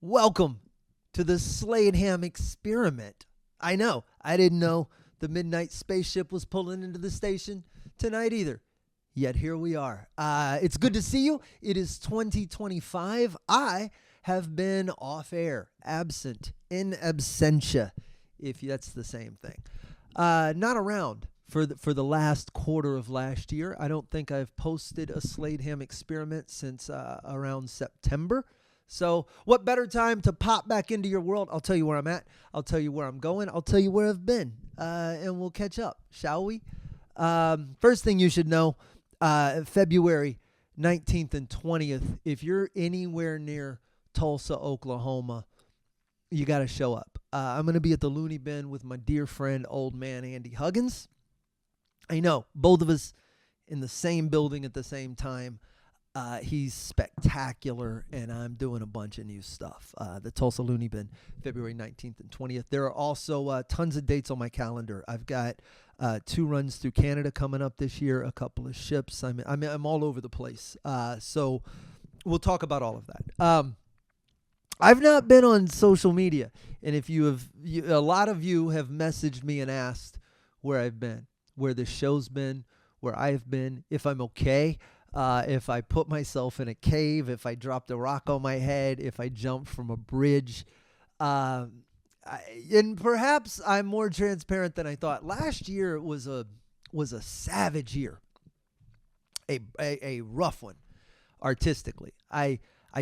Welcome to the Slade Ham experiment. I know, I didn't know the midnight spaceship was pulling into the station tonight either. Yet here we are. It's good to see you. It is 2025. I have been off air, absent, in absentia, if that's the same thing. Not around for the last quarter of last year. I don't think I've posted a Slade Ham experiment since around September. So what better time to pop back into your world? I'll tell you where I'm at. I'll tell you where I'm going. I'll tell you where I've been. And we'll catch up, shall we? First thing you should know, February 19th and 20th, if you're anywhere near Tulsa, Oklahoma, you got to show up. I'm going to be at the Looney Bin with my dear friend, old man Andy Huggins. I know, both of us in the same building at the same time. He's spectacular, and I'm doing a bunch of new stuff. The Tulsa Looney Bin, February 19th and 20th. There are also tons of dates on my calendar. I've got 2 runs through Canada coming up this year, a couple of ships. I'm all over the place. So we'll talk about all of that. I've not been on social media, and if a lot of you have messaged me and asked where I've been, where the show's been, where I've been, if I'm okay. If I put myself in a cave, if I dropped a rock on my head, if I jumped from a bridge. And perhaps I'm more transparent than I thought. Last year was a savage year, a rough one, artistically. I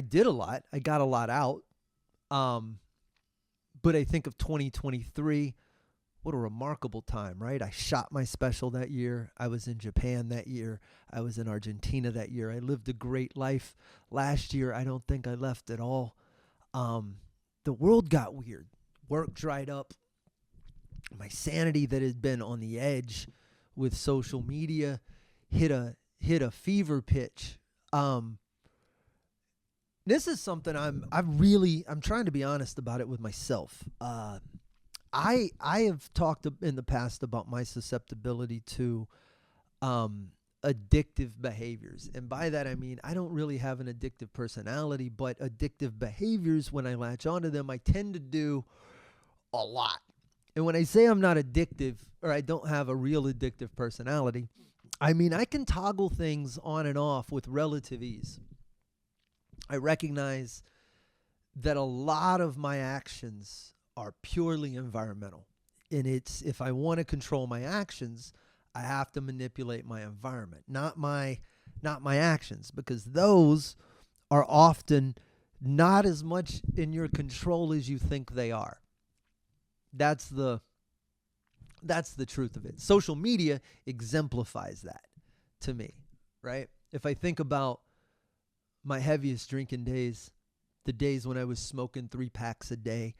did a lot. I got a lot out. But I think of 2023. What a remarkable time, right? I shot my special that year. I was in Japan that year. I was in Argentina that year. I lived a great life. Last year, I don't think I left at all. The world got weird. Work dried up. My sanity that had been on the edge with social media hit a fever pitch. This is something I'm trying to be honest about it with myself. I have talked in the past about my susceptibility to addictive behaviors. And by that, I mean, I don't really have an addictive personality, but addictive behaviors, when I latch onto them, I tend to do a lot. And when I say I'm not addictive, or I don't have a real addictive personality, I mean, I can toggle things on and off with relative ease. I recognize that a lot of my actions are purely environmental. And it's, if I want to control my actions, I have to manipulate my environment, not my actions, because those are often not as much in your control as you think they are. That's the truth of it. Social media exemplifies that to me, right? If I think about my heaviest drinking days, the days when I was smoking 3 packs a day,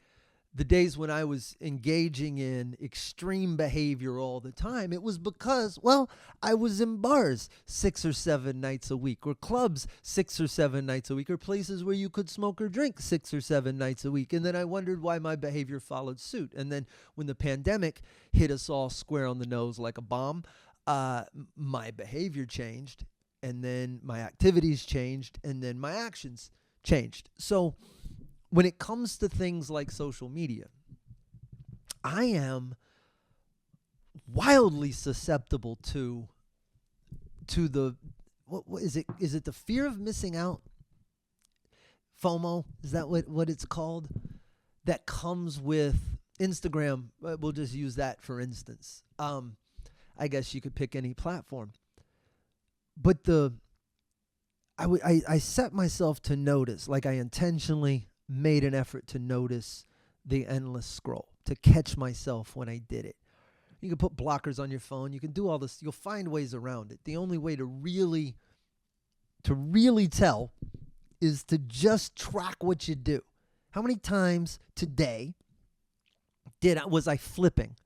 the days when I was engaging in extreme behavior all the time, it was because, well, I was in bars 6 or 7 nights a week, or clubs 6 or 7 nights a week, or places where you could smoke or drink 6 or 7 nights a week. And then I wondered why my behavior followed suit. And then when the pandemic hit us all square on the nose like a bomb, my behavior changed, and then my activities changed, and then my actions changed. So when it comes to things like social media, I am wildly susceptible to the, what is it? Is it the fear of missing out? FOMO, is that what it's called? That comes with Instagram. We'll just use that for instance. I guess you could pick any platform. But I set myself to notice, like I intentionally made an effort to notice the endless scroll, to catch myself when I did it. You can put blockers on your phone. You can do all this. You'll find ways around it. The only way to really tell is to just track what you do. How many times today was I flipping?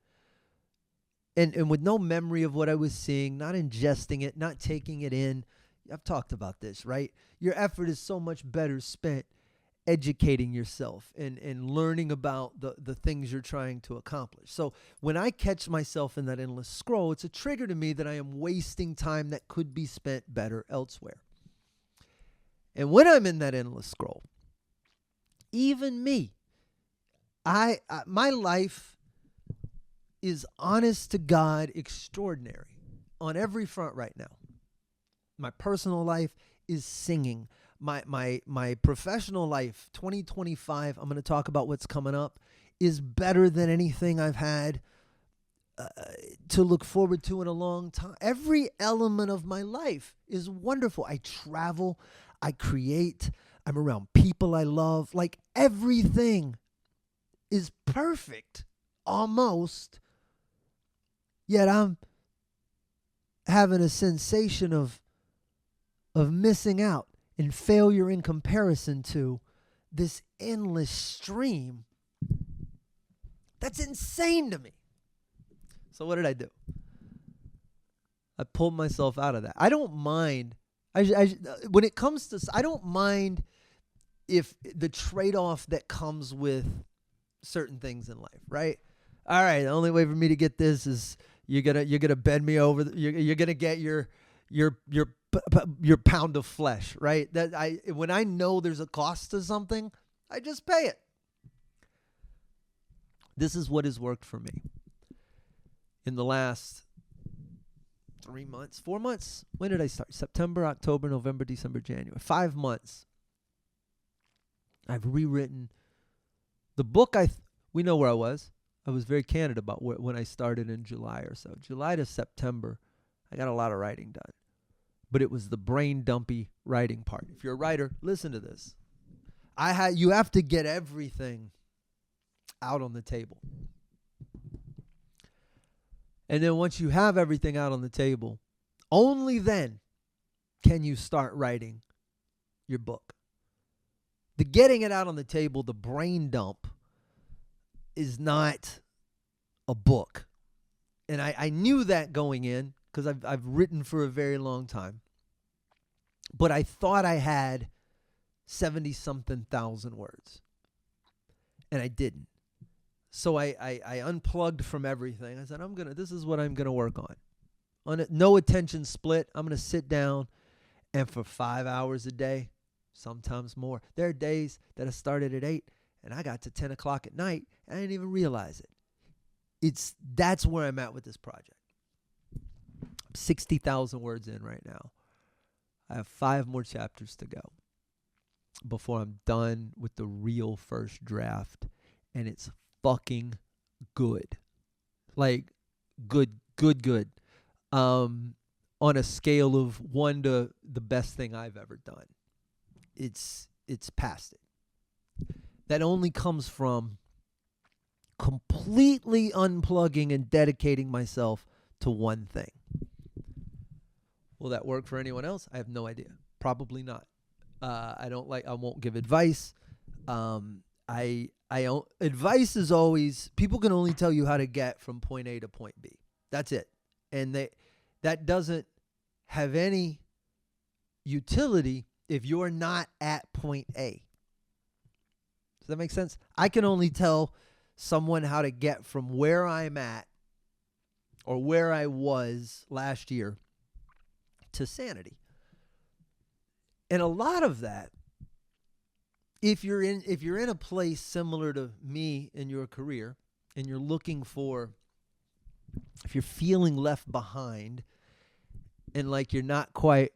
And with no memory of what I was seeing, not ingesting it, not taking it in. I've talked about this, right? Your effort is so much better spent educating yourself and learning about the things you're trying to accomplish. So when I catch myself in that endless scroll, it's a trigger to me that I am wasting time that could be spent better elsewhere. And when I'm in that endless scroll, even me, my life is honest to God extraordinary on every front right now. My personal life is singing. My professional life, 2025, I'm going to talk about what's coming up, is better than anything I've had to look forward to in a long time. Every element of my life is wonderful. I travel, I create, I'm around people I love. Like everything is perfect, almost. Yet I'm having a sensation of missing out and failure in comparison to this endless stream. That's insane to me. So what did I do? I pulled myself out of that. I don't mind. When it comes to, I don't mind if the trade-off that comes with certain things in life, right? All right, the only way for me to get this is you're gonna bend me over. You're gonna get your pound of flesh, right? When I know there's a cost to something, I just pay it. This is what has worked for me. In the last 4 months, when did I start? September, October, November, December, January. 5 months. I've rewritten the book. We know where I was. I was very candid about when I started in July or so. July to September, I got a lot of writing done. But it was the brain dumpy writing part. If you're a writer, listen to this. You have to get everything out on the table. And then once you have everything out on the table, only then can you start writing your book. The getting it out on the table, the brain dump, is not a book. And I knew that going in because I've written for a very long time. But I thought I had 70-something thousand words. And I didn't. So I unplugged from everything. I said, this is what I'm going to work on. No attention split. I'm going to sit down and for 5 hours a day, sometimes more. There are days that I started at 8 and I got to 10 o'clock at night and I didn't even realize it. That's where I'm at with this project. I'm 60,000 words in right now. I have 5 more chapters to go before I'm done with the real first draft. And it's fucking good. Like, good. On a scale of 1 to the best thing I've ever done. It's past it. That only comes from completely unplugging and dedicating myself to one thing. Will that work for anyone else? I have no idea. Probably not. I won't give advice. Advice is always, people can only tell you how to get from point A to point B. That's it. And that doesn't have any utility if you're not at point A. Does that make sense? I can only tell someone how to get from where I'm at or where I was last year to sanity. And a lot of that, if you're in a place similar to me in your career and you're looking for, if you're feeling left behind and like you're not quite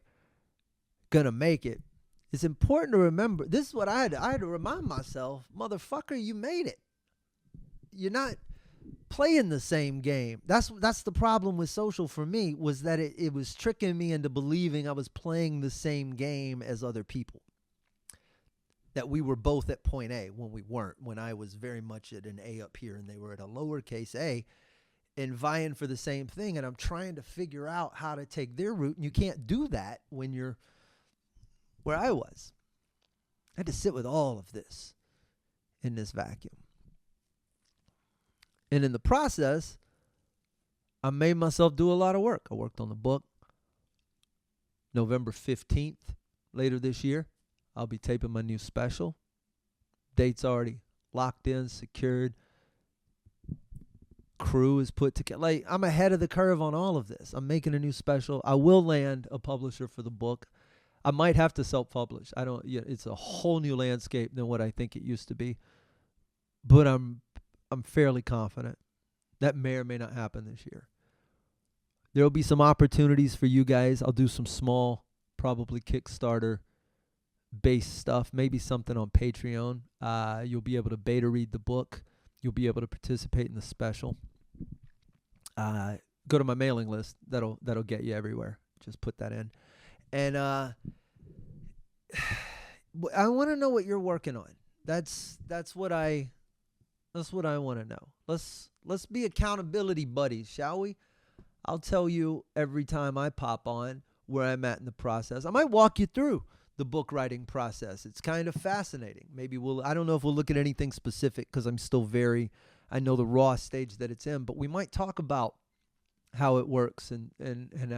gonna make it, it's important to remember, this is what I had to remind myself, motherfucker, you made it. You're not playing the same game. That's the problem with social for me, was that it was tricking me into believing I was playing the same game as other people. That we were both at point A when we weren't, when I was very much at an A up here and they were at a lowercase a and vying for the same thing. And I'm trying to figure out how to take their route. And you can't do that when you're where I was. I had to sit with all of this in this vacuum. And in the process, I made myself do a lot of work. I worked on the book. November 15th, later this year, I'll be taping my new special. Date's already locked in, secured. Crew is put together. Like, I'm ahead of the curve on all of this. I'm making a new special. I will land a publisher for the book. I might have to self-publish. I don't. Yeah, it's a whole new landscape than what I think it used to be. But I'm fairly confident that may or may not happen this year. There will be some opportunities for you guys. I'll do some small, probably Kickstarter based stuff, maybe something on Patreon. You'll be able to beta read the book. You'll be able to participate in the special. Go to my mailing list. That'll get you everywhere. Just put that in. And I want to know what you're working on. That's what I want to know. Let's be accountability buddies, shall we? I'll tell you every time I pop on where I'm at in the process. I might walk you through the book writing process. It's kind of fascinating. Maybe I don't know if we'll look at anything specific because I'm still I know the raw stage that it's in, but we might talk about how it works and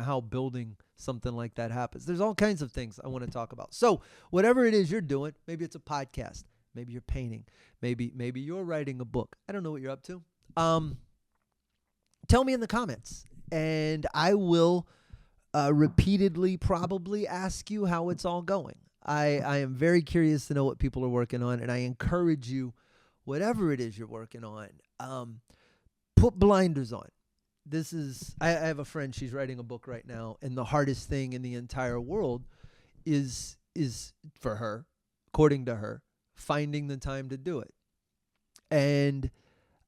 how building something like that happens. There's all kinds of things I want to talk about. So whatever it is you're doing, maybe it's a podcast, maybe you're painting, maybe you're writing a book. I don't know what you're up to. Tell me in the comments, and I will repeatedly probably ask you how it's all going. I am very curious to know what people are working on, and I encourage you, whatever it is you're working on, put blinders on. I have a friend, she's writing a book right now, and the hardest thing in the entire world is for her, according to her, finding the time to do it. And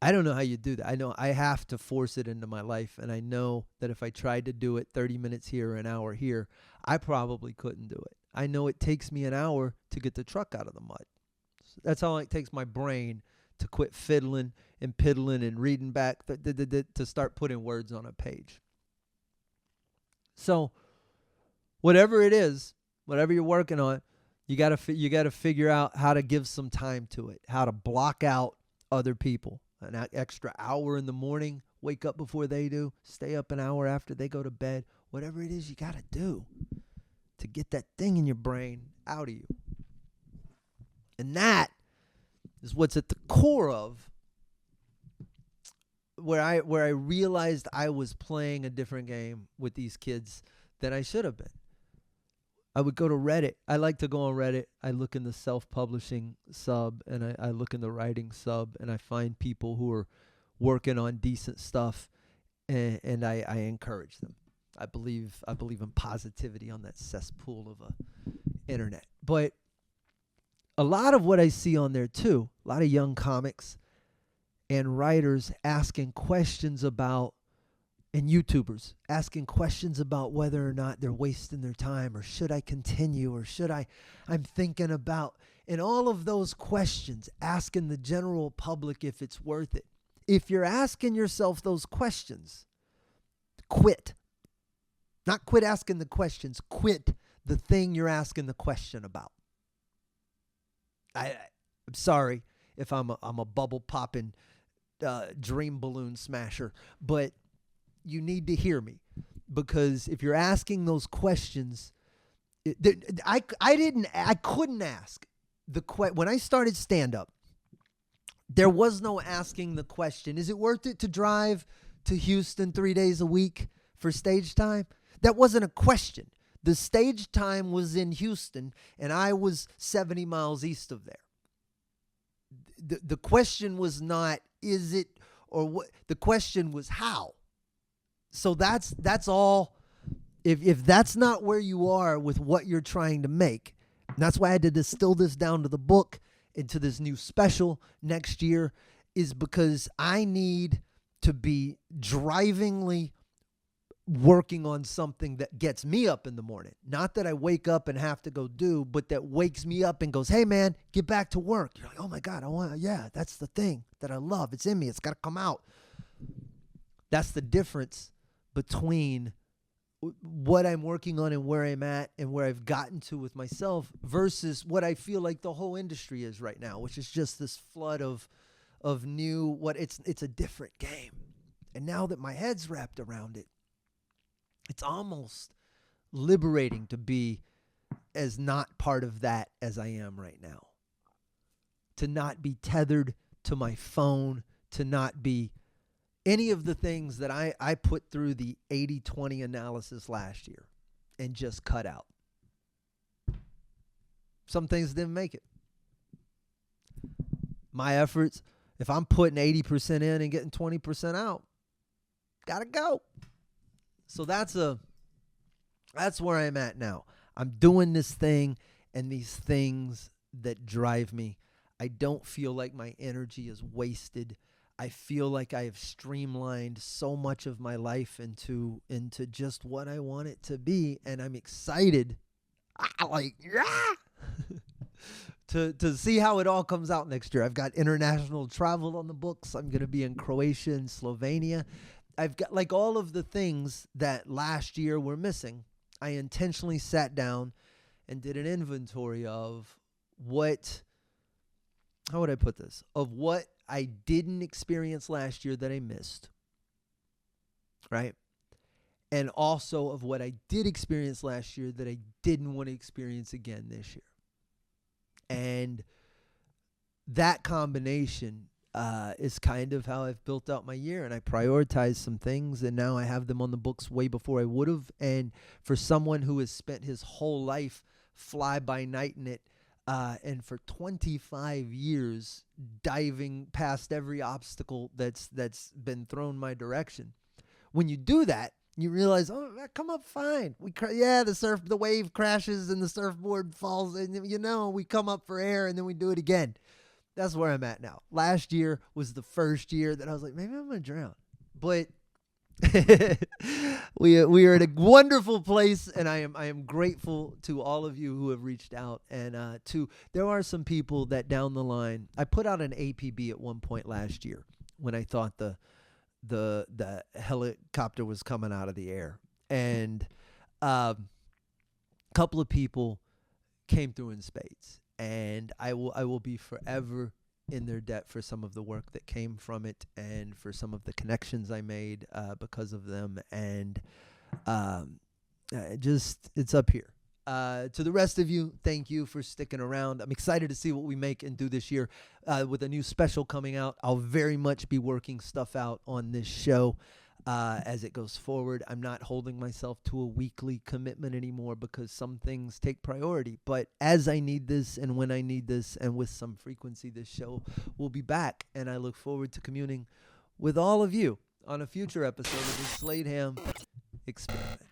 I don't know how you do that. I know I have to force it into my life, and I know that if I tried to do it 30 minutes here or an hour here, I probably couldn't do it. I know it takes me an hour to get the truck out of the mud. That's how long it takes my brain to quit fiddling and piddling and reading back to start putting words on a page. So whatever it is, whatever you're working on, you got to figure out how to give some time to it, how to block out other people. An extra hour in the morning, wake up before they do, stay up an hour after they go to bed, whatever it is you got to do to get that thing in your brain out of you. And that is what's at the core of where I realized I was playing a different game with these kids than I should have been. I would go to Reddit. I like to go on Reddit. I look in the self-publishing sub, and I look in the writing sub, and I find people who are working on decent stuff, and I encourage them. I believe in positivity on that cesspool of a internet. But a lot of what I see on there too, a lot of young comics and writers asking questions about, and YouTubers asking questions about whether or not they're wasting their time, or should I continue, or I'm thinking about, and all of those questions, asking the general public if it's worth it. If you're asking yourself those questions, quit. Not quit asking the questions, quit the thing you're asking the question about. I'm sorry if I'm a bubble popping dream balloon smasher, but you need to hear me, because if you're asking those questions, I couldn't ask when I started stand up. There was no asking the question, is it worth it to drive to Houston 3 days a week for stage time? That wasn't a question. The stage time was in Houston, and I was 70 miles east of there. The question was not, is it, or what? The question was how. So that's all. If that's not where you are with what you're trying to make, and that's why I had to distill this down to the book, into this new special next year, is because I need to be drivingly working on something that gets me up in the morning. Not that I wake up and have to go do, but that wakes me up and goes, hey man, get back to work. You're like, oh my God, that's the thing that I love. It's in me. It's got to come out. That's the difference between what I'm working on and where I'm at and where I've gotten to with myself versus what I feel like the whole industry is right now, which is just this flood of new, it's a different game. And now that my head's wrapped around it, it's almost liberating to be as not part of that as I am right now. To not be tethered to my phone, to not be any of the things that I put through the 80-20 analysis last year and just cut out. Some things didn't make it. My efforts, if I'm putting 80% in and getting 20% out, gotta go. So that's where I'm at now. I'm doing this thing and these things that drive me. I don't feel like my energy is wasted. I feel like I have streamlined so much of my life into just what I want it to be, and I'm excited. To see how it all comes out next year. I've got international travel on the books. I'm going to be in Croatia and Slovenia. I've got like all of the things that last year were missing. I intentionally sat down and did an inventory of how would I put this? Of what I didn't experience last year that I missed, right? And also of what I did experience last year that I didn't want to experience again this year. And that combination is kind of how I've built out my year, and I prioritized some things, and now I have them on the books way before I would have. And for someone who has spent his whole life fly-by-nighting it, and for 25 years diving past every obstacle that's been thrown my direction, when you do that, you realize, oh, I come up fine. The wave crashes and the surfboard falls, and we come up for air and then we do it again. That's where I'm at now. Last year was the first year that I was like, maybe I'm gonna drown, but we are at a wonderful place, and I am grateful to all of you who have reached out, and there are some people that down the line. I put out an APB at one point last year when I thought the helicopter was coming out of the air, and a couple of people came through in spades, and I will be forever in their debt for some of the work that came from it and for some of the connections I made because of them, and it's up here. To the rest of you, thank you for sticking around. I'm excited to see what we make and do this year with a new special coming out. I'll very much be working stuff out on this show as it goes forward. I'm not holding myself to a weekly commitment anymore because some things take priority. But as I need this and when I need this and with some frequency, this show will be back. And I look forward to communing with all of you on a future episode of the Slade Ham Experiment.